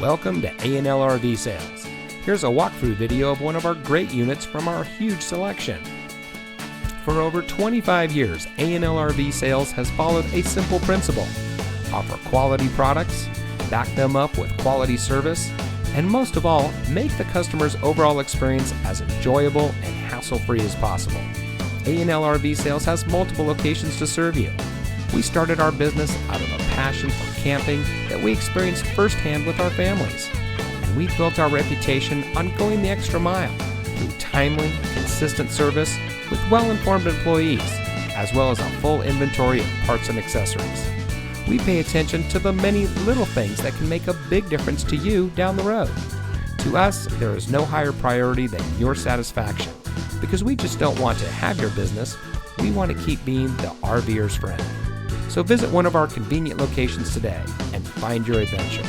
Welcome to A&L RV Sales. Here's a walkthrough video of one of our great units from our huge selection. For over 25 years, A&L RV Sales has followed a simple principle: offer quality products, back them up with quality service, and most of all, make the customer's overall experience as enjoyable and hassle-free as possible. A&L RV Sales has multiple locations to serve you. We started our business out of a passion for camping that we experienced firsthand with our families. And we've built our reputation on going the extra mile through timely, consistent service with well-informed employees, as well as a full inventory of parts and accessories. We pay attention to the many little things that can make a big difference to you down the road. To us, there is no higher priority than your satisfaction, because we just don't want to have your business. We want to keep being the RVer's friend. So visit one of our convenient locations today and find your adventure.